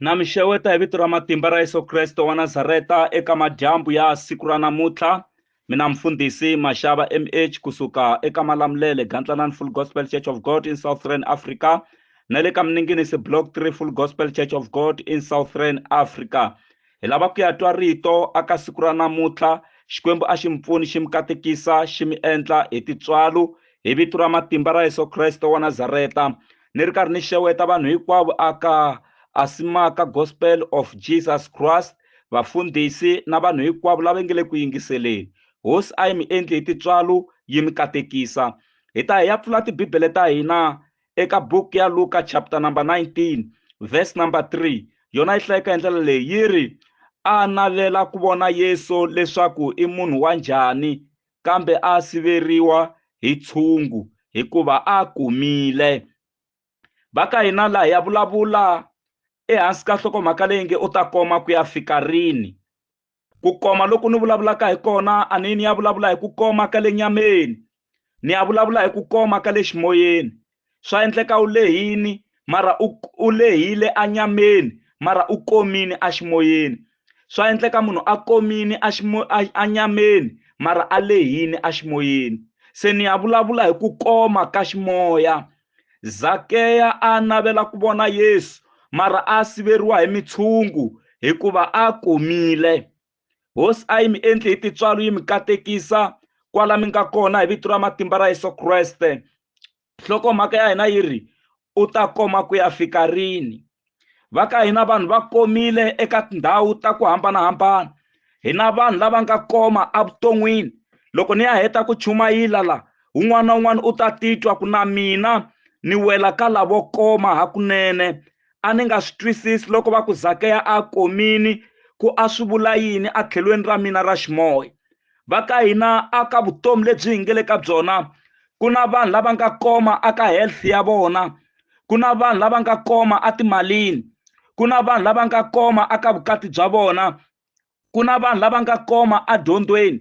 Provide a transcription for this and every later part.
Na mi xeweta hi vito ra matimba ra Yesu Kreste wa Nazareta eka madyambu ya siku ra namuntlha. Mina mfundhisi Mashava MH kusuka eka Malamulele Gantlanani Full Gospel Church of God in Southern Africa na le ka Mninginisi Block 3 Full Gospel Church of God in Southern Africa. Hi lava ku ya twa rito aka siku ra namuntlha, Xikwembu a xi mi pfuni xi mi katekisa xi mi endla hi tintswalo hi vito ra matimba ra Yesu Kreste wa Nazareta. Ni ri karhi ni xeweta vanhu hinkwavo aka Asimaka Gospel of Jesus Christ, vafundhisi na vanhu hinkwavo lava nge le ku yingiseleni. Hosi a yi mi endli hi tintswalo yi mi katekisa. Hi ta hi ya pfula tibibele ta hina eka book ya Luka chapter number 19 verse number 3. Yona yi hlayeka hi ndlela leyi, yi ri a navela ku vona Yesu leswaku i munhu wa njhani, kambe a siveriwa hi tshungu hikuva a kumile. Va ka hina laha ya vulavula ehansi ka nhlokomhaka leyi nge u ta koma ku ya fika rini. Ku koma loko ni vulavulaka hi kona a ni ya vulavula hi ku koma ka le nyameni, ni ya vulavula hi ku koma ka le ximoyeni. Swa endleka u lehini mara u lehile a nyameni mara u komini a ximoyeni. Swa endleka munhu a komini a nyameni mara a lehini a ximoyeni. Se ni ya vulavula hi ku koma ka ximoya. Zakeya a navela ku vona Yesu mara a siveriwa hi mitshungu hikuva a komile. Hosi a yi mi endli hi tintswalo yi mi katekisa kwala mi nga kona hi vito ra matimba ra Yesu Kreste. Nhlokomhaka ya hina yi ri u ta koma ku ya fika rini. Va ka hina vanhu va komile eka tindhawu ta ku hambanahambana. Hi na vanhu lava nga koma evuton'wini. Loko ni ya heta ku chumayela la, un'wana na un'wana u ta titwa ku na mina ni wela ka lavo koma hakunene. A ni nga swi twisisi loko va ku Zakeya a komini ku a swi vula yini a tlhelweni ra mina ra ximoya. Va ka hina aka vutomi lebyi hi nge le ka byona, ku na vanhu lava nga koma aka health ya vona, ku na vanhu lava nga koma atimalini, ku na vanhu lava nga koma aka vukati bya vona, ku na vanhu lava nga koma adyondzweni,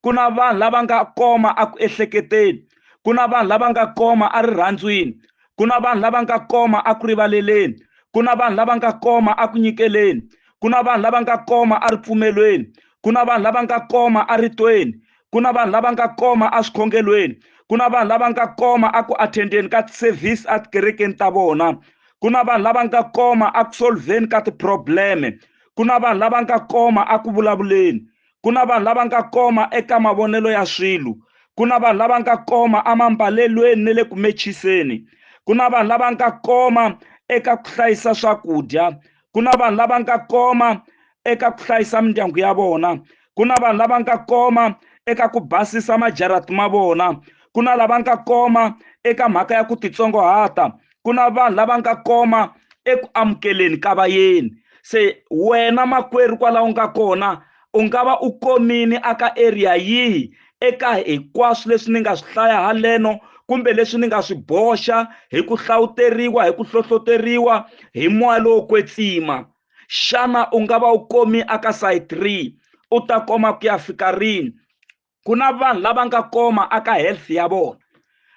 ku na vanhu lava nga koma aku ehleketeni, ku na vanhu lava nga koma a rirhandzwini, ku na vanhu lava nga koma aku rivaleleni, ku na vanhu lava nga koma aku nyikeleni, ku na vanhu lava nga koma a ripfumelweni, ku na vanhu lava nga koma a ritweni, ku na vanhu lava nga koma a swikhongelweni, ku na vanhu lava nga koma aku attendeni ka ti-service a tikerekeni ta vona, ku na vanhu lava nga koma aku solveni ka ti-probleme, ku na vanhu lava nga koma aku vulavuleni, ku na vanhu lava nga koma eka mavonelo ya swilo, ku na vanhu lava nga koma amambalelweni ne le ku mechiseni, ku na vanhu lava nga koma eka ku hlayisa swakudya, ku na vanhu lava nga koma eka ku hlayisa mindyangu ya vona, ku na vanhu lava nga koma eka ku basisa majarati ma vona, ku na lava nga koma eka mhaka ya ku titsongohata, ku na vanhu lava nga koma eku amukeleni ka vayeni. Se wena makwerhu kwala u nga kona, u nga va u komini aka area yihi eka hinkwaswo leswi ni nga swi hlaya haleno, kumbe leswi ni nga swi boxa hi ku hlawuteriwa hi ku hlohloteriwa hi moya lowo kwetsima. Xana u nga va u komi aka side 3, u ta koma ku ya fika rini. Ku na vanhu lava nga koma aka health ya vona.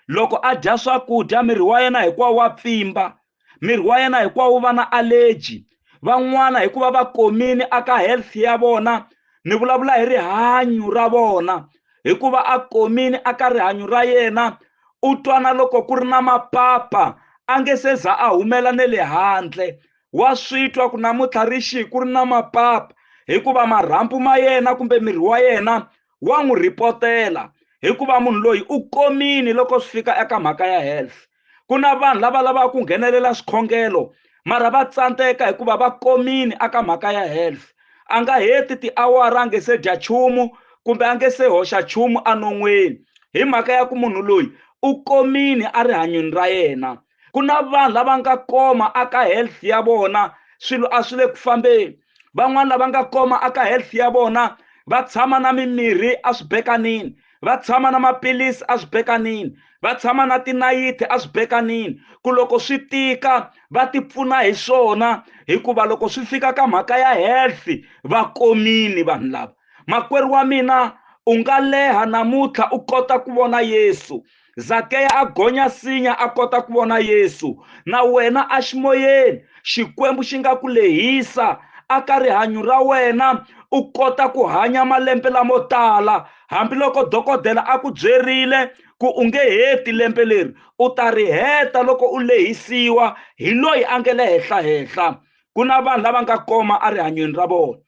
Loko a dya swakudya miri wa yena hinkwawo wa pfimba, miri wa yena hinkwawo wu va na allergy. Van'wana hikuva va komini aka health ya vona, ni vulavula hi rihanyo ra vona, hikuva a komini aka rihanyo ra yena, u twana loko ku ri na mapapa a nge se za a humela ne le handle. Wa switwa ku namuntlha rixi ku ri na mapapa, hikuva marhambu ma yena kumbe miri wa yena wa n'wi ripotela, hikuva munhu loyi u komini loko swi fika eka mhaka ya health. Ku na vanhu lava lavaka ku nghenelela swikhongelo mara va tsandzeka hikuva va komini aka mhaka ya health. A nga heti tiawara a nge se dya nchumu kumbe a nge se hoxa nchumu anon'weni, hi mhaka ya ku munhu loyi u komini a rihanyweni ra yena. Ku na vanhu lava nga koma aka health ya vona, swilo a swi le ku fambeni. Van'wana lava nga koma aka health ya vona va tshama na mimirhi a swibekanini, va tshama na maphilisi a swibekanini, va tshama na tinayiti a swibekanini, ku loko swi tika va tipfuna hi swona, hikuva loko swi fika ka mhaka ya health va komini vanhu lava. Makwerhu wa mina, u nga leha namuntlha u kota ku vona Yesu. Zakeya a gonya sinya a kota ku vona Yesu. Na wena a ximoyeni xikwembu xi nga ku lehisa aka rihanyo ra wena u kota ku hanya malembe lamo tala. Hambiloko dokodela a ku byerile ku u nge heti lembe leri, u ta ri heta loko u lehisiwa hi loyi a nge le henhla. Ku na vanhu lava nga koma a rihanyweni ra vona,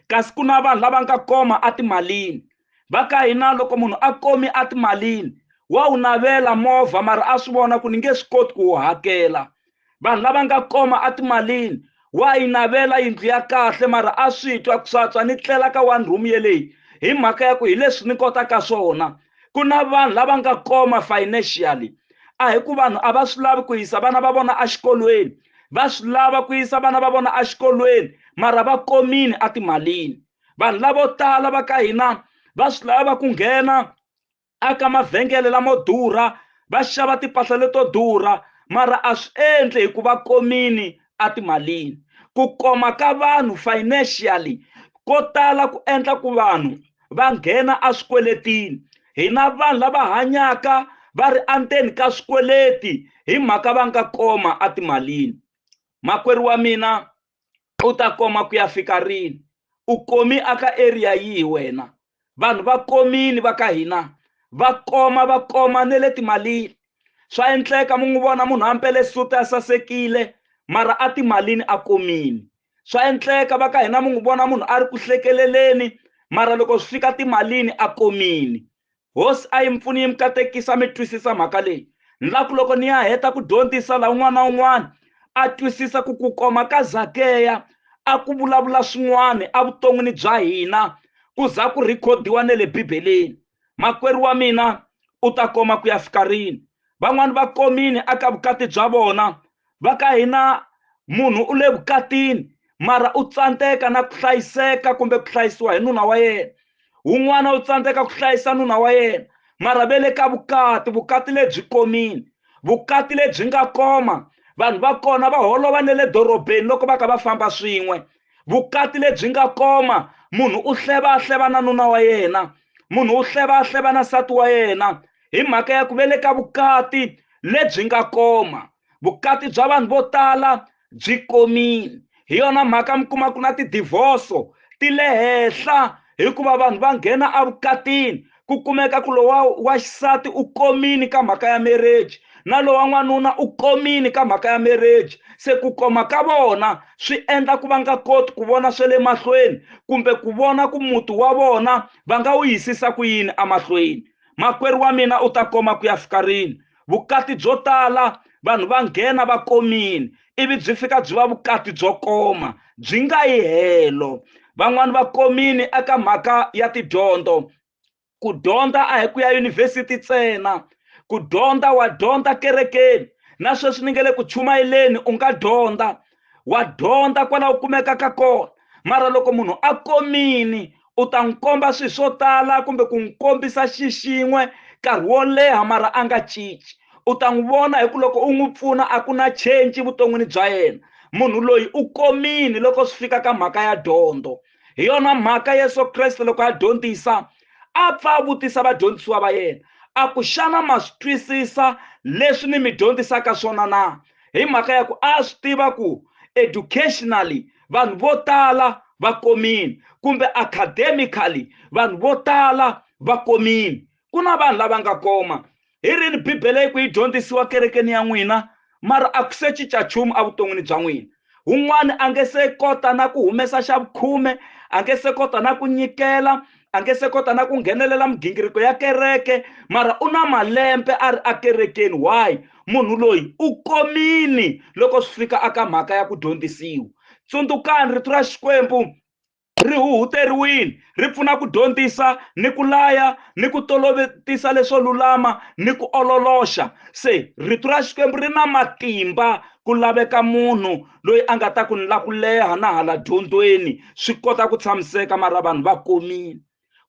kasi ku na vanhu lava nga koma a timalini. Va ka hina loko munhu a komi a timalini wa wu navela movha mara a swi vona ku ni nge swi koti ku wu hakela. Vanhu lava nga koma a timalini wa yi navela yindlu ya kahle mara a swi twa ku swatswa ni tlela ka one room yeleyi hi mhaka ya ku hi leswi ni kotaka swona. Ku na vanhu lava nga koma financially, a hi ku vanhu a va swi lavi ku yisa vana va vona exikolweni, va swi lava ku yisa vana va vona exikolweni mara va komini a timalini. Vanhu lavo tala va ka hina va swi lava ku nghena aka mavhengele lamo durha va xava timpahla leto durha mara a swi endli hi ku va komini a timalini. Ku koma ka vanhu financially ko tala ku endla ku vanhu va nghena eswikweletini. Hi na vanhu lava hanyaka va ri anteni ka swikweleti hi mhaka va nga koma a timalini. Makwerhu wa mina u ta koma ku ya fika rini? U komi aka area yihi wena? Vanhu va komini va ka hina va koma ne le timalini. Swa endleka mu n'wi vona munhu a mbele suti a sasekile mara a timalini a komini. Swa endleka va ka hina mu n'wi vona munhu a ri ku hlekeleleni mara loko swi fika timalini a komini. Hosi a yi mpfuni yi mi katekisa mi twisisa mhaka leyi. Ni la ku loko ni ya heta ku dyondzisa la un'wana na un'wana a twisisa ku ku koma ka Zakeya a ku vulavula swin'wana evuton'wini bya hina ku za ku rikhodiwa ne le Bibeleni. Makwerhu wa mina u ta koma ku ya fika rini? Van'wani va komini aka vukati bya vona. Va ka hina munhu u le vukatini mara u tsandzeka na ku hlayiseka kumbe ku hlayisiwa hi nuna wa yena. Un'wana u tsandzeka ku hlayisa nuna wa yena mara ve le ka vukati lebyi komini, vukati lebyi nga koma. Vanhu va kona va holova ne le dorobeni loko va ka va famba swin'we. Vukati lebyi nga koma, munhu u hleva na nuna wa yena, munhu u hleva na nsati wa yena hi mhaka ya ku ve le ka vukati lebyi nga koma. Vukati bya vanhu vo tala byi komini, hi yona mhaka mi kuma ku na tidivoso ti le henhla hikuva vanhu va nghena evukatini. Ku kumeka ku lowa wa xisati u komini ka mhaka ya marriage na lowa n'wanuna u komini ka mhaka ya marriage. Se ku koma ka vona swi endla ku va nga koti ku vona swe le mahlweni kumbe ku vona ku muti wa vona va nga wu yisisa ku yini emahlweni. Makwerhu wa mina u ta koma ku ya fika rini? Vukati byo tala vanhu va nghena va komini ivi byi fika byi va vukati byo koma byi nga yi helo. Van'wani va komini eka mhaka ya tidyondzo. Ku dyondza a hi ku ya yunivhesiti ntsena, ku dyondza wa dyondza kerekeni na sweswi ni nge le ku chumayeleni u nga dyondza, wa dyondza kwala u kumekaka kona. Mara loko munhu a komini u ta n'wi komba swilo swo tala kumbe ku n'wi kombisa xixin'we nkarhi wo leha mara a nga cinci. U ta n'wi vona hi ku loko u n'wi pfuna a ku na change vuton'wini bya yena. Munhu loyi u komini loko swi fika ka mhaka ya dyondzo. Hi yona mhaka Yesu Kreste loko a dyondzisa a pfa a vutisa vadyondzisiwa va yena a ku xana ma swi twisisa leswi ni mi dyondzisaka swona na? Hi mhaka ya ku a swi tiva ku educationally vanhu vo tala va komini kumbe academically vanhu vo tala va komini. Ku na vanhu lava nga koma. Hi rini Bibele ku yi dyondzisiwa kerekeni ya n'wina mara a ku se cinca nchumu evuton'wini bya n'wina? Un'wana a nge se kota na ku humesa xa vukhume, a nge se kota na ku nyikela, a nge se kota na ku nghenelela migingiriko ya kereke mara u na malembe a ri akerekeni. Why? Munhu loyi u komini loko swi fika aka mhaka ya ku dyondzisiwa. Tsundzukani rito ra Xikwembu ri huhuteriwile, ri pfuna ku dyondzisa ni ku laya ni ku tolovetisa leswo lulama ni ku ololoxa. Se rito ra Xikwembu ri na matimba. Ku laveka munhu loyi a nga ta ku ni la ku leha na hala dyondzweni swi kota ku tshamiseka mara vanhu va komini.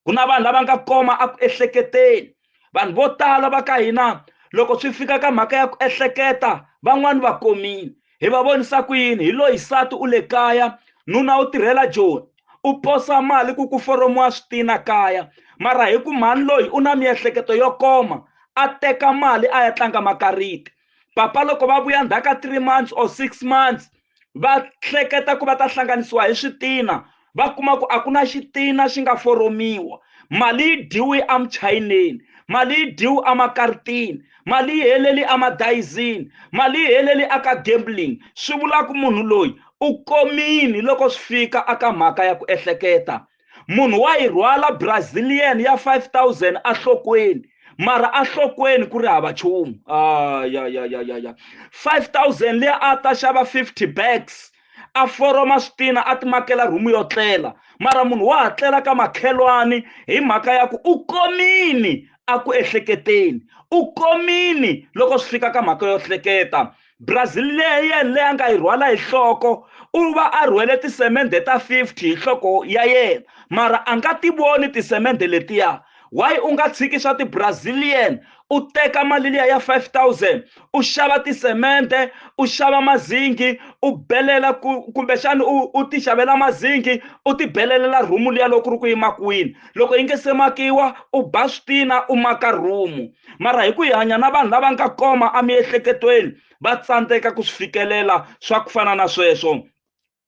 Ku na vanhu lava nga koma a ku ehleketeni. Vanhu vo tala va ka hina loko swi fika ka mhaka ya ku ehleketa van'wani va komini. Hi va vonisa ku yini? Hi loyi nsati u le kaya, nuna u tirhela Joni, u posa mali ku foromiwa switina kaya mara hi ku mhani loyi u na miehleketo yo koma a teka mali a ya tlanga makariti. Papa loko va vuya ndhaka 3 months or 6 months va hleketa ku va ta hlanganisiwa hi switina, va kuma ku a ku na xitina xi nga foromiwa. Mali yi dyiwe emuchayineni, mali yi dyiwe emakaritini, mali yi heleli emadayizini, mali yi heleli aka gambling. Swi vula ku munhu loyi u komini loko swi fika aka mhaka ya ku ehleketa. Munhu wa yi rhwala Brazilian ya 5,000 enhlokweni, mara enhlokweni ku ri hava nchumu. 5,000 leyi a ta xava 50 bags a foroma switina a ti makela rumu yo tlela, mara munhu wa ha tlela ka makhelwani hi mhaka ya ku u komini aku ehleketeni, u komini loko swi fika ka mhaka yo hleketa. Brazilian leyi a nga yi rhwala hi nhloko u va a rhwele tisemende ta 50 hi nhloko ya yena, mara a nga ti voni tisemende letiya. Why u nga tshiki swa ti-Brazilian u teka mali liya ya 5,000 u xava tisemente, u xava mazingi, u belela kumbexani u ti xavela mazingi, u ti belelela rumu liya loko ri ku yi makiwini. Loko yi nge se makiwa u ba switina u maka rumu. Mara hi ku hi hanya na vanhu lava nga koma emiehleketweni va tsandzeka ku swi fikelela swa ku fana na sweswo.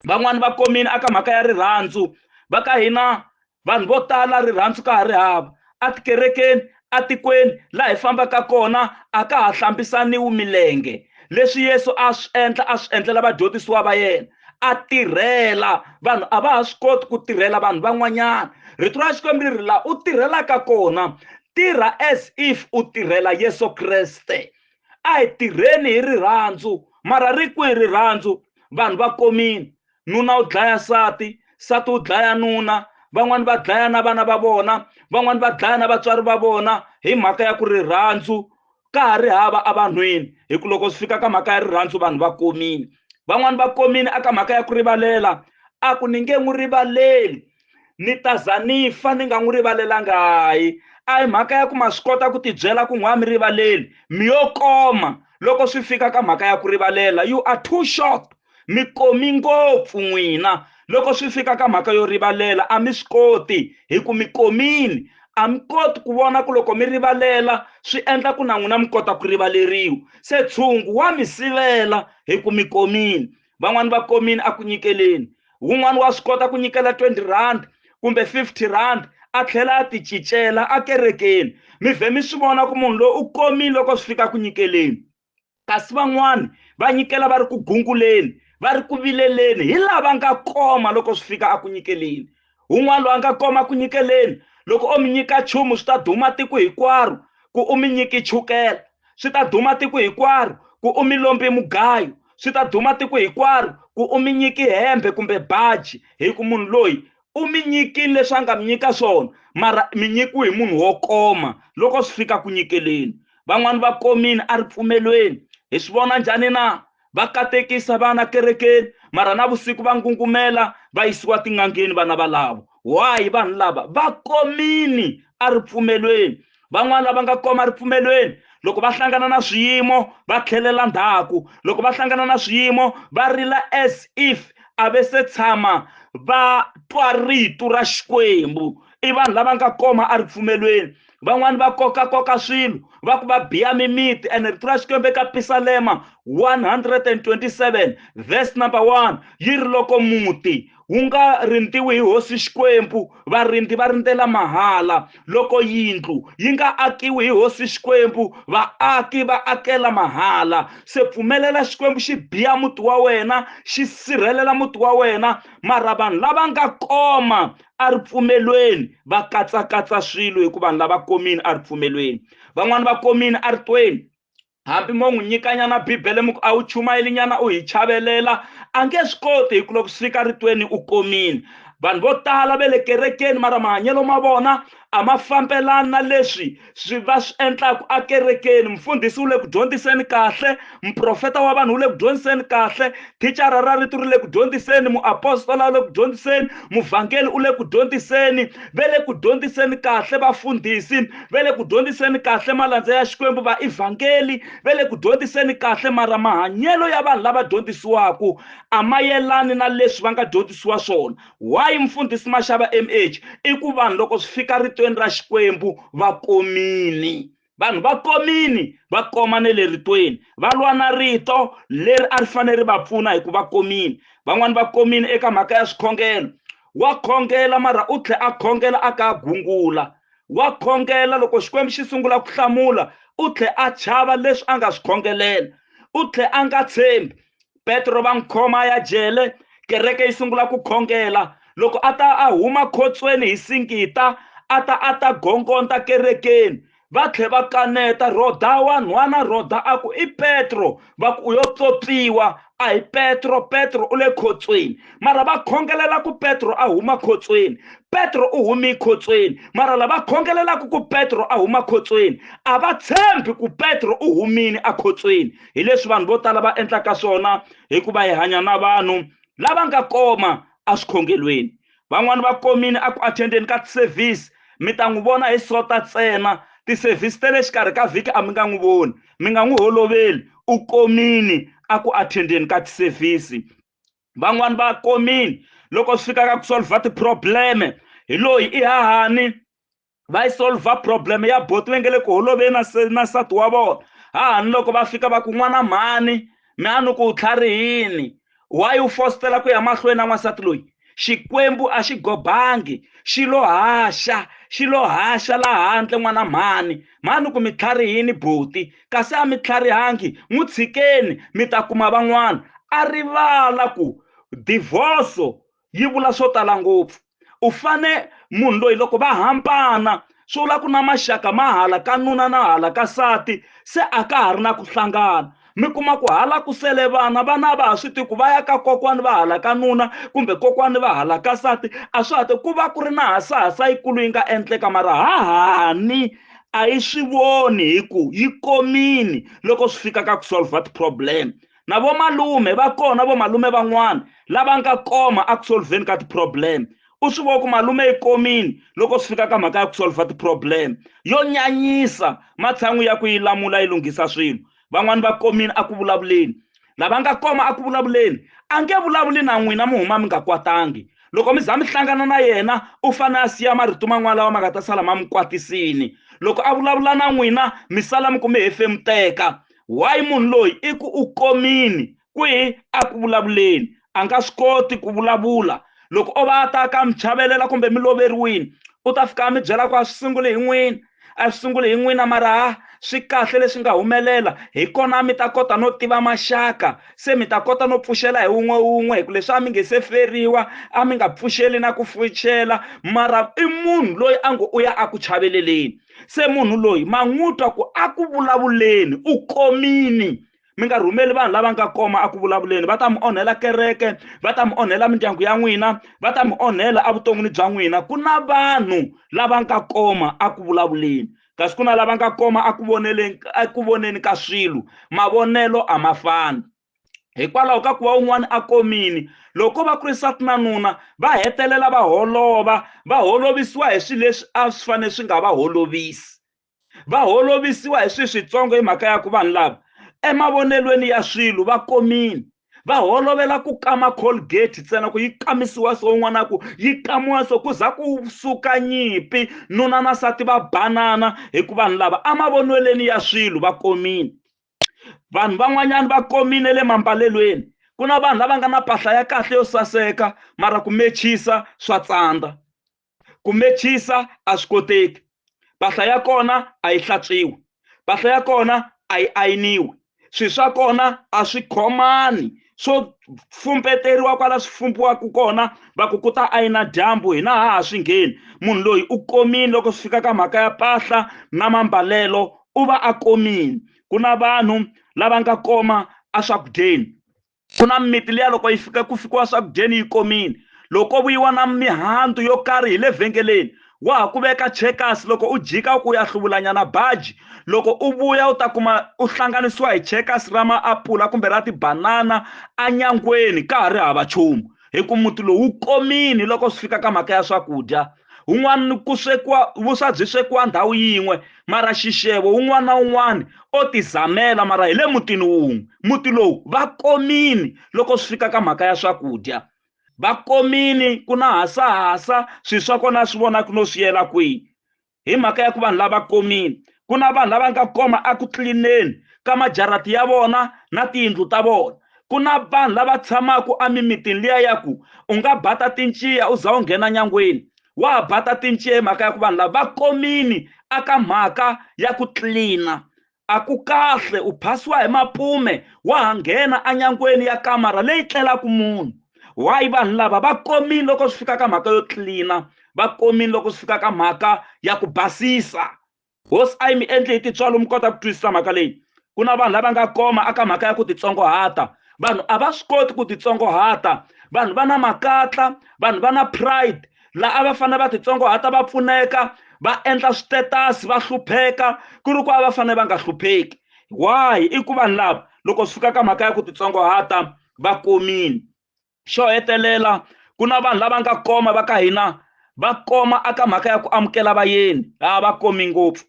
Van'wani va komini aka mhaka ya rirhandzu, va ka hina vanhu vo tala rirhandzu ka ha ri hava. Atikerekeni, atikweni laha hi fambaka kona a ka ha hlambisaniwi milenge. Leswi Yesu a swi endlela vadyondzisiwa va yena. A tirhela vanhu a va ha swi koti ku tirhela vanhu van'wanyana. Rito ra Xikwembu ri laha u tirhelaka kona tirha as if u tirhela Yesu Kreste. A hi tirheni hi rirhandzu, mara ri kwihi rirhandzu? Vanhu va komini, nuna u dlaya nsati, nsati u dlaya nuna, van'wani va dlaya na vana va vona, van'wani va dlaya na vatswari va vona hi mhaka ya ku rirhandzu ka ha ri hava evanhwini. Hi ku loko swi fika ka mhaka ya rirhandzu vanhu va komini, van'wani va komini aka mhaka ya ku rivalela. A ku ni nge n'wi rivaleli, ni ta za ni fa ni nga n'wi rivalelanga. Hayi, a hi mhaka ya ku ma swi kota ku tibyela ku n'wa mi rivaleli, mi yo koma loko swi fika ka mhaka ya ku rivalela. You are too short, mi komi ngopfu n'wina loko swi fika ka mhaka yo rivalela. A mi swi koti hi ku mi komini, a mi koti ku vona ku loko mi rivalela swi endla ku na n'wina mi kota ku rivaleriwa. Se tshungu wa mi sivela hi ku mi komini. Van'wani va komini a ku nyikeleni, wun'wani wa swi kota ku nyikela 20 rand kumbe 50 rand a tlhela a ti cincela ekerekeni. Mi vhe mi swi vona ku munhu loyi u komile loko swi fika ku nyikeleni. Kasi van'wani va nyikela va ri ku gunguleni, va ri ku vileleni hi lava nga koma loko swi fika aku nyikeleni. Un'wana loyi a nga koma ku nyikeleni loko o mi nyika nchumu swi ta duma tiko hinkwaro ku u mi nyiki chukela, swi ta duma tiko hinkwaro ku u mi lombi mugayo, swi ta duma tiko hinkwaro ku u mi nyiki hembe kumbe baji. Hi ku munhu loyi u mi nyikile leswi a nga mi nyika swona, mara mi nyikiwe hi munhu wo koma loko swi fika ku nyikeleni. Van'wani va komini a ri pfumelweni, hi swi vona njhani na? Va katekisa vana kerekeni, mara na vusiku va ngungumela va yisiwa tin'angeni vana valavo. Why? Vanhu lava va komini a ri pfumelweni. Van'wani lava nga koma ri pfumelweni loko va hlangana na swiyimo va tlhelela ndzhaku, loko va hlangana na swiyimo va rila as if a ve se tshama va twa rito ra Xikwembu. I vanhu lava nga koma a ri pfumelweni. Van'wani va koka swilo va ku va biya mimiti, and rito ra Xikwembu eka Psalm 127 verse number 1 yi ri loko muti wu nga rindziwi hi hosi Xikwembu, varindzi va rindzela mahala. Loko yindlu yi nga akiwi hi hosi Xikwembu, vaaki va akela mahala. Se pfumelela Xikwembu xi biya muti wa wena, xi sirhelela muti wa wena, mara vanhu lava nga koma a ri pfumelweni va katsakatsa swilo hi ku vanhu lava komini a ri pfumelweni. Van'wani va komini a ri tweni, hambi mo n'wi nyikanyana bibele muku a wu chumayeli nyana u hi chavelela, a nge swi koti hi ku loko swi fika ritweni u komini. Vanhu vo tala ve le kerekeni mara mahanyelo ma vona a ma fambelani na leswi swi va swi endlaku akerekeni. Mfundhisi u le ku dyondziseni kahle, mprofeta wa vanhu u le ku dyondziseni kahle, thicara ra rito ri le ku dyondziseni, muapostola u le ku dyondziseni, muvhangeli u le ku dyondziseni, ve le ku dyondziseni kahle vafundhisi, ve le ku dyondziseni kahle malandza ya Xikwembu, va evhangeli ve le ku dyondziseni kahle, mara mahanyelo ya vanhu lava dyondzisiwaku a ma yelani na leswi va nga dyondzisiwa swona. Why mfundhisi Mashava MH? I ku vanhu loko swi fika ritweni ra Xikwembu va komini, vanhu va komini va koma ne le ritweni va lwa na rito leri a ri fanele va pfuna hi ku va komini van'wani va komini eka mhaka ya swikhongelo wa khongela mara u tlhe a khongela a ka gungula wa khongela loko xikwembu xi sungula ku hlamula u tlhe a chava leswi a nga swi khongelela u tlhe a nga tshembi Petro va n'wi khoma ya jele kereke yi sungula ku khongela loko a ta a huma khotsweni hi singita a ta gongonta kerekeni va tlhe va kaneta roda wa nhwana roda a ku i Petro va ku yo tsotsiwa a hi Petro u le khotsweni mara va khongelela ku Petro a huma khotsweni Petro u humi khotsweni mara lava khongelelaku ku Petro a huma khotsweni a va tshembi ku Petro u humini a khotsweni hi leswi vanhu vo tala va endlaka swona hikuva hi hanya na vanhu lava nga koma a swikhongelweni van'wani va komini a ku attendeni ka service mi ta n'wi vona hi sota ntsena ti-service te le xikarhi ka vhiki a mi nga n'wi voni mi nga n'wi holoveli u komini a ku attendeni ka ti-service van'wani va komini loko swi fika ka ku solva ti-probleme hi loyi i hahani va yi solva problem ya boti va nge le ku holoveni na nsati wa vona hahani loko va fika va ku n'wana mhani mi a ni ku u tlharihini why u fostela ku ya mahlweni na n'wansati loyi xikwembu a xi gobangi xi lo haxa laha handle n'wana mhani ku mi tlharihini boti kasi a mi tlharihangi n'wi tshikeni mi ta kuma van'wana a rivala ku divorce yi vula swo tala ngopfu u fane munhu loyi loko va hambana swo vula ku na maxaka ma hala ka nuna na hala ka sati se a ka ha ri na ku hlangana mi kuma ku hala ku sele vana va ha swi tivi ku va ya ka kokwani va hala ka nuna kumbe kokwani va hala ka sati a swi hati ku va ku ri na hasahasa yikulu yi nga endleka mara hahani a yi swi voni hi ku yi komini loko swi fika ka ku solva ti-problem na vomalume va kona vomalume van'wana lava nga koma a ku solveni ka ti-problem u swi vona ku malume yi komini loko swi fika ka mhaka ya ku solva ti-problem yo nyanyisa matshan'wi ya ku yi lamula yi lunghisa swilo van'wani va komini a ku vulavuleni lava nga koma a ku vulavuleni a nge vulavuli na n'wina mi huma mi nga kwatangi loko mi za mi hlangana na yena u fane a siya marito man'wana lawa ma nga ta sala ma mi kwatisini loko a vulavula na n'wina mi sala mi ku mi hefemuteka why munhu loyi i ku u komini kwihi a ku vulavuleni a nga swi koti ku vulavula loko o va ta ka mi chavelela kumbe mi loveriwini u ta fika mi byela ku a swi sungule hi n'wina mara swi kahle leswi nga humelela hi kona mi ta kota no tiva maxaka se mi ta kota no pfuxela hi wun'we hi ku leswi a mi nge se feriwa a mi nga pfuxeli na ku pfuxela mara i munhu loyi a ngo u ya a ku chaveleleni se munhu loyi ma n'wi twa ku a ku vulavuleni u komini mi nga rhumeli vanhu lava nga koma a ku vulavuleni va ta mi onhela kereke va ta mi onhela mindyangu ya n'wina va ta mi onhela evuton'wini bya n'wina ku na vanhu lava nga koma a ku vulavuleni kasi ku na lava nga koma a ku voneni ka swilo mavonelo a ma fani hikwalaho ka ku va un'wana a komini loko va kurisa tinanuna va hetelela va holova va holovisiwa hi swilo leswi a swi fanele swi nga va holovisi va holovisiwa hi swilo switsongo hi mhaka ya ku vanhu lava emavonelweni ya swilo va komini va holovela ku kama Colgate ntsena ku yi kamisiwa so un'wana ku yi kamiwa so ku za ku suka nyimpi nuna na nsati va banana hi ku vanhu lava amavonelweni ya swilo va komini vanhu van'wanyana va komini le mambalelweni ku na vanhu lava nga na mpahla ya kahle yo saseka mara ku mechisa swa tsandza ku mechisa a swi koteki mpahla ya kona a yi hlantswiwi mpahla ya kona a yi ayiniwi swilo swa kona a swi khomani swo fumpeteriwa kwala swi fumbiwaka kona va ku ta ayina dyambu hina ha swi ngheni munhu loyi u komini loko swi fika ka mhaka ya mpahla na mambalelo u va a komini ku na vanhu lava nga koma a swakudyeni ku na mimiti liya loko yi fika ku fikiwa swakudyeni yi komini loko vuyiwa na mihandzu yo karhi hi le vhengeleni wa ha ku veka checkers loko u jika ku ya hluvulanyana baji loko u vuya u ta kuma u hlanganisiwa hi checkers ra maapula kumbe ra tibanana anyangweni ka ha ri hava nchumu hi ku muti lowu wu komini loko swi fika ka mhaka ya swakudya un'wana ku swekiwa vuswa byi swekiwa ndhawu yin'we mara xixevo un'wana na un'wana o tizamela mara hi le mutini wun'we muti lowu va komini loko swi fika ka mhaka ya swakudya va komini ku na hasahasa swilo swa kona swi vonaka no swi yela kwihi hi mhaka ya ku vanhu lava komini ku na vanhu lava nga koma aku tlineni ka majarati ya vona na tiyindlu ta vona. Ku na vanhu lava tshamaka amimitini liya ya ku u nga bata tinciya u za u nghena nyangweni, wa bata tinciya hi mhaka ya ku vanhu lava va komini aka mhaka ya ku tlilina. A ku kahle u phasiwa hi mapume wa ha nghena anyangweni ya kamara leyi tlelaka munhu. Why vanhu lava va komini loko swi fika ka mhaka yo tlilina, va komini loko swi fika ka mhaka ya ku basisa. Hosi a yi mi endli hi tintswalo mi kota ku twisisa mhaka leyi. Ku na vanhu lava nga koma aka mhaka ya ku titsongohata. Vanhu a va swi koti ku titsongohata, vanhu va na makatla, vanhu va na pride, laha a va fanele va titsongohata va pfuneka, va endla switetasi va hlupheka ku ri ku a va fanele va nga hlupheki. Why? I ku vanhu lava loko swi fika ka mhaka ya ku titsongohata va komini. Xo hetelela ku na vanhu lava nga koma va ka hina va koma aka mhaka ya ku amukela vayeni, va komi ngopfu,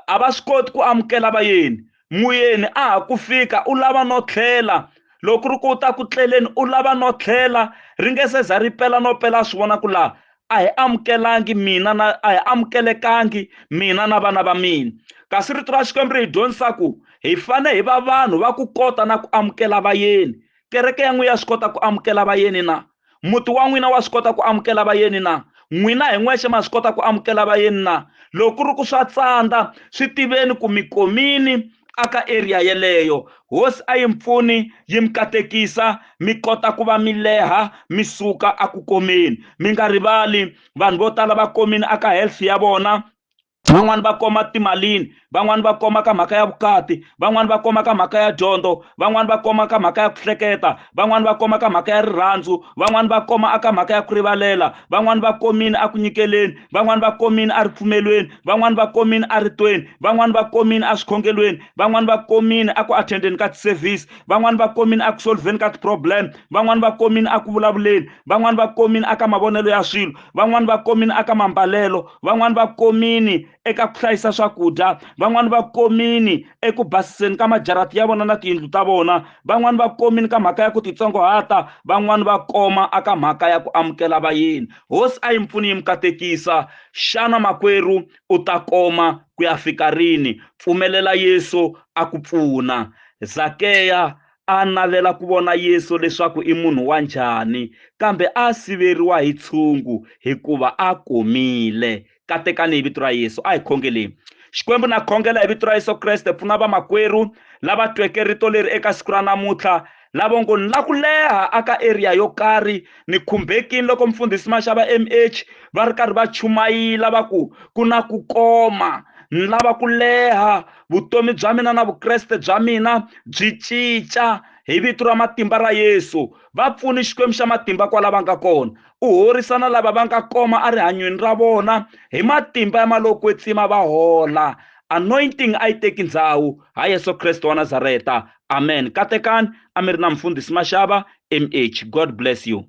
a va swi koti ku amukela vayeni. Muyeni a ha ku fika u lava no tlhela, loko ku ri ku u ta ku tleleni u lava no tlhela, ri nge se za ri pela no pela swi vona ku laha a hi amukelekangi mina na vana va mina. Kasi rito ra Xikwembu ri hi dyondzisa ku hi fanele hi va vanhu va ku kota na ku amukela vayeni. Kereke ya n'wina ya swi kota ku amukela vayeni na? Muti wa n'wina wa swi kota ku amukela vayeni na? N'wina hi n'wexe ma swi kota ku amukela vayeni na? Loko ku ri ku swa tsandza swi tiveni ku mi komini aka area yeleyo. Hosi a yi mpfuni yi mi katekisa mi kota ku va mi leha mi suka aku komeni. Mi nga rivali vanhu vo tala va komini aka health ya vona, van'wani va koma timalini, van'wani va koma ka mhaka ya vukati, van'wani va koma ka mhaka ya dyondzo, van'wani va koma ka mhaka ya ku hleketa, van'wani va koma ka mhaka ya rirhandzu, van'wani va koma aka mhaka ya ku rivalela, van'wani va komini a ku nyikeleni, van'wani va komini a ripfumelweni, van'wani va komini a ritweni, van'wani va komini a swikhongelweni, van'wani va komini a ku attendeni ka ti-service, van'wani va komini a ku solveni ka ti-problem, van'wani va komini a ku vulavuleni, van'wani va komini aka mavonelo ya swilo, van'wani va komini aka mambalelo, van'wani va komini eka ku hlayisa swakudya, van'wani va komini eku basiseni ka majarati ya vona na tiyindlu ta vona, van'wani va komini ka mhaka ya ku titsongohata, van'wani va koma aka mhaka ya ku amukela vayeni. Hosi a yi mpfuni yi mi katekisa. Xana makwerhu u ta koma ku ya fika rini? Pfumelela Yesu a ku pfuna. Zakeya a navela ku vona Yesu leswaku i munhu wa njhani, kambe a siveriwa hi tshungu hikuva a komile. Katekani hi vito ra Yesu, a hi khongeleni. Xikwembu na khongela hi vito ra Yesu Kreste, pfuna vamakwerhu lava tweke rito leri eka siku ra namuntlha, lava ngo ni la ku leha aka area yo karhi, ni khumbekini loko mfundhisi Mashava MH va ri karhi va chumayela va ku na ku koma, ni lava ku leha, vutomi bya mina na vukreste bya mina byi cinca hi vito ra matimba ra Yesu. Va pfuni Xikwembu xa matimba kwala va nga kona, u horisana lava va nga koma erihanyweni ra vona hi matimba ya malokwetsima va hola. Anointing a yi teki ndhawu, ha Yesu Kreste wa Nazareta, amen. Katekani a mi ri na mfundhisi Mashava MH. God bless you.